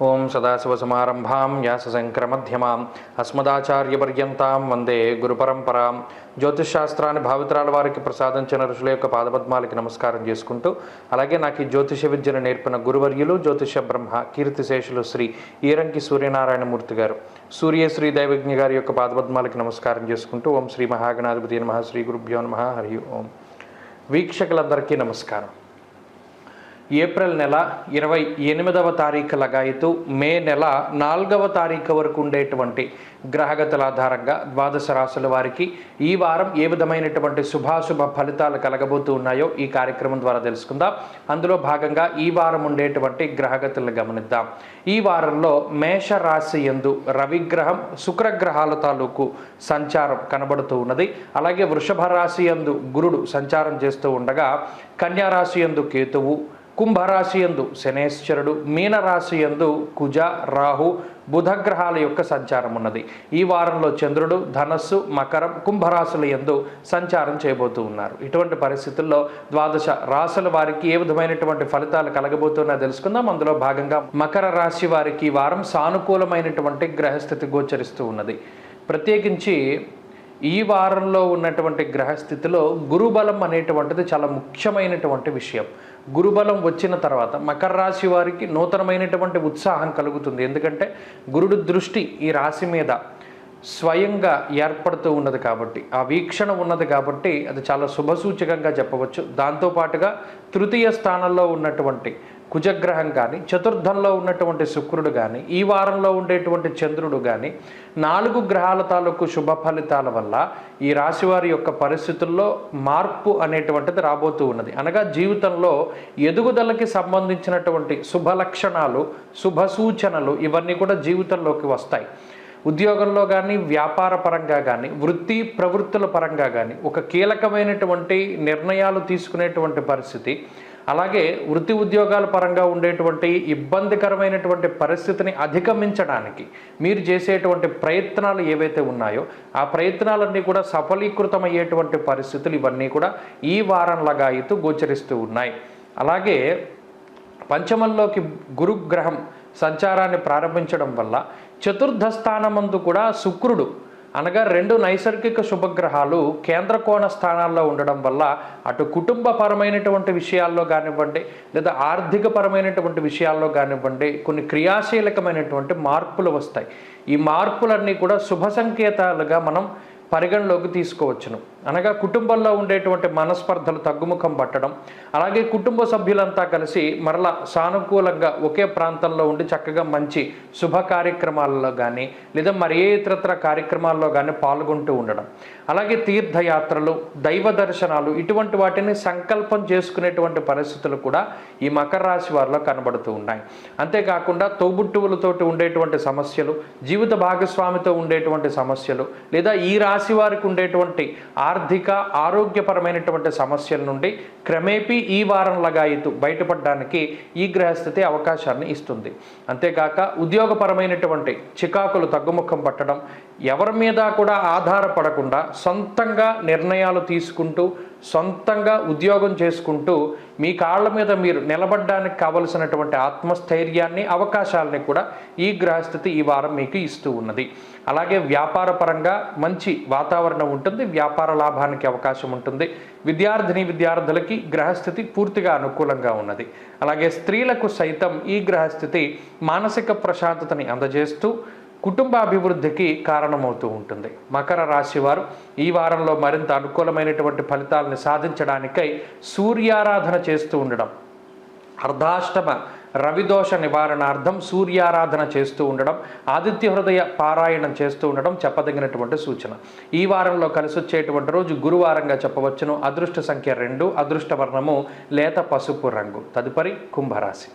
ఓం సదాశివసమారంభాం వ్యాసశంకరమధ్యమాం అస్మదాచార్యపర్యంతాం వందే గురుపరంపరాం. జ్యోతిషశాస్త్రాన్ని భావితరాల వారికి ప్రసాదించిన ఋషుల యొక్క పాదపద్మాలకి నమస్కారం చేసుకుంటూ, అలాగే నాకు ఈ జ్యోతిష విద్యను నేర్పిన గురువర్యులు జ్యోతిష బ్రహ్మ కీర్తిశేషులు శ్రీ ఈరంకి సూర్యనారాయణమూర్తి గారు, సూర్యశ్రీ దైవజ్ఞ గారి యొక్క పాదపద్మాలకి నమస్కారం చేసుకుంటూ, ఓం శ్రీ మహాగణాధిపతి నమః, శ్రీ గురుభ్యో నమః, హరి ఓం. వీక్షకులందరికీ నమస్కారం. ఏప్రిల్ నెల 28వ తారీఖు లగాయతు మే నెల 4వ తారీఖు వరకు ఉండేటువంటి గ్రహగతుల ఆధారంగా ద్వాదశ రాశుల వారికి ఈ వారం ఏ విధమైనటువంటి శుభాశుభ ఫలితాలు కలగబోతూ ఉన్నాయో ఈ కార్యక్రమం ద్వారా తెలుసుకుందాం. అందులో భాగంగా ఈ వారం ఉండేటువంటి గ్రహగతులను గమనిద్దాం. ఈ వారంలో మేష రాశి యందు రవిగ్రహం శుక్రగ్రహాల తాలూకు సంచారం కనబడుతూ ఉన్నది. అలాగే వృషభ రాశి యందు గురుడు సంచారం చేస్తూ ఉండగా, కన్యా రాశి యందు కేతువు, కుంభరాశి యందు శనేశ్వరుడు, మీనరాశి యందు కుజ, రాహు, బుధగ్రహాల యొక్క సంచారం ఉన్నది. ఈ వారంలో చంద్రుడు ధనస్సు, మకరం, కుంభరాశుల యందు సంచారం చేయబోతూ ఉన్నారు. ఇటువంటి పరిస్థితుల్లో ద్వాదశ రాశుల వారికి ఏ విధమైనటువంటి ఫలితాలు కలగబోతున్నా తెలుసుకుందాం. అందులో భాగంగా మకర రాశి వారికి ఈ వారం సానుకూలమైనటువంటి గ్రహస్థితి గోచరిస్తూ ఉన్నది. ప్రత్యేకించి ఈ వారంలో ఉన్నటువంటి గ్రహస్థితిలో గురుబలం అనేటువంటిది చాలా ముఖ్యమైనటువంటి విషయం. గురుబలం వచ్చిన తర్వాత మకర రాశి వారికి నూతనమైనటువంటి ఉత్సాహం కలుగుతుంది. ఎందుకంటే గురుడు దృష్టి ఈ రాశి మీద స్వయంగా ఏర్పడుతూ ఉన్నది కాబట్టి, ఆ వీక్షణ ఉన్నది కాబట్టి అది చాలా శుభసూచకంగా చెప్పవచ్చు. దాంతోపాటుగా తృతీయ స్థానంలో ఉన్నటువంటి కుజగ్రహం కానీ, చతుర్థంలో ఉన్నటువంటి శుక్రుడు కానీ, ఈ వారంలో ఉండేటువంటి చంద్రుడు కానీ, 4 గ్రహాల తాలూకు శుభ ఫలితాల వల్ల ఈ రాశివారి యొక్క పరిస్థితుల్లో మార్పు అనేటువంటిది రాబోతూ ఉన్నది. అనగా జీవితంలో ఎదుగుదలకి సంబంధించినటువంటి శుభ లక్షణాలు, శుభ సూచనలు ఇవన్నీ కూడా జీవితంలోకి వస్తాయి. ఉద్యోగంలో కానీ, వ్యాపార పరంగా కానీ, వృత్తి ప్రవృత్తుల పరంగా కానీ ఒక కీలకమైనటువంటి నిర్ణయాలు తీసుకునేటువంటి పరిస్థితి, అలాగే వృత్తి ఉద్యోగాల పరంగా ఉండేటువంటి ఇబ్బందికరమైనటువంటి పరిస్థితిని అధిగమించడానికి మీరు చేసేటువంటి ప్రయత్నాలు ఏవైతే ఉన్నాయో ఆ ప్రయత్నాలన్నీ కూడా సఫలీకృతమయ్యేటువంటి పరిస్థితులు ఇవన్నీ కూడా ఈ వారం లగాయతు గోచరిస్తూ ఉన్నాయి. అలాగే పంచమంలోకి గురుగ్రహం సంచారాన్ని ప్రారంభించడం వల్ల చతుర్థ స్థానమందు కూడా శుక్రుడు అనగా 2 నైసర్గిక శుభగ్రహాలు కేంద్ర కోణ స్థానాల్లో ఉండడం వల్ల అటు కుటుంబపరమైనటువంటి విషయాల్లో కానివ్వండి, లేదా ఆర్థికపరమైనటువంటి విషయాల్లో కానివ్వండి కొన్ని క్రియాశీలకమైనటువంటి మార్పులు వస్తాయి. ఈ మార్పులన్నీ కూడా శుభ సంకేతాలుగా మనం పరిగణలోకి తీసుకోవచ్చును. అనగా కుటుంబంలో ఉండేటువంటి మనస్పర్ధలు తగ్గుముఖం పట్టడం, అలాగే కుటుంబ సభ్యులంతా కలిసి మరలా సానుకూలంగా ఒకే ప్రాంతంలో ఉండి చక్కగా మంచి శుభ కార్యక్రమాల్లో కానీ, లేదా మరి ఏ ఇతరత్ర కార్యక్రమాల్లో కానీ పాల్గొంటూ ఉండడం, అలాగే తీర్థయాత్రలు, దైవ దర్శనాలు ఇటువంటి వాటిని సంకల్పం చేసుకునేటువంటి పరిస్థితులు కూడా ఈ మకర రాశి వారిలో కనబడుతూ ఉన్నాయి. అంతేకాకుండా తోబుట్టువులతోటి ఉండేటువంటి సమస్యలు, జీవిత భాగస్వామితో ఉండేటువంటి సమస్యలు, లేదా ఈ రాశి వారికి ఉండేటువంటి ఆర్థిక ఆరోగ్యపరమైనటువంటి సమస్యల నుండి క్రమేపీ ఈ వారం లగాయతు బయటపడడానికి ఈ గ్రహస్థితి అవకాశాన్ని ఇస్తుంది. అంతేకాక ఉద్యోగపరమైనటువంటి చికాకులు తగ్గుముఖం పట్టడం, ఎవరి మీద కూడా ఆధారపడకుండా సొంతంగా నిర్ణయాలు తీసుకుంటూ సొంతంగా ఉద్యోగం చేసుకుంటూ మీ కాళ్ళ మీద మీరు నిలబడడానికి కావలసినటువంటి ఆత్మస్థైర్యాన్ని, అవకాశాలని కూడా ఈ గ్రహస్థితి ఈ వారం మీకు ఇస్తూ ఉన్నది. అలాగే వ్యాపార పరంగా మంచి వాతావరణం ఉంటుంది, వ్యాపార లాభానికి అవకాశం ఉంటుంది. విద్యార్థులకి గ్రహస్థితి పూర్తిగా అనుకూలంగా ఉన్నది. అలాగే స్త్రీలకు సైతం ఈ గ్రహస్థితి మానసిక ప్రశాంతతని అందజేస్తూ కుటుంబాభివృద్ధికి కారణమవుతూ ఉంటుంది. మకర రాశి వారు ఈ వారంలో మరింత అనుకూలమైనటువంటి ఫలితాలను సాధించడానికై సూర్యారాధన చేస్తూ ఉండడం, అర్ధాష్టమ రవిదోష నివారణార్థం సూర్యారాధన చేస్తూ ఉండడం, ఆదిత్య హృదయ పారాయణం చేస్తూ ఉండడం చెప్పదగినటువంటి సూచన. ఈ వారంలో కలిసి వచ్చేటువంటి రోజు గురువారంగా చెప్పవచ్చును. అదృష్ట సంఖ్య 2, అదృష్ట వర్ణము లేత పసుపు రంగు. తదుపరి కుంభరాశి.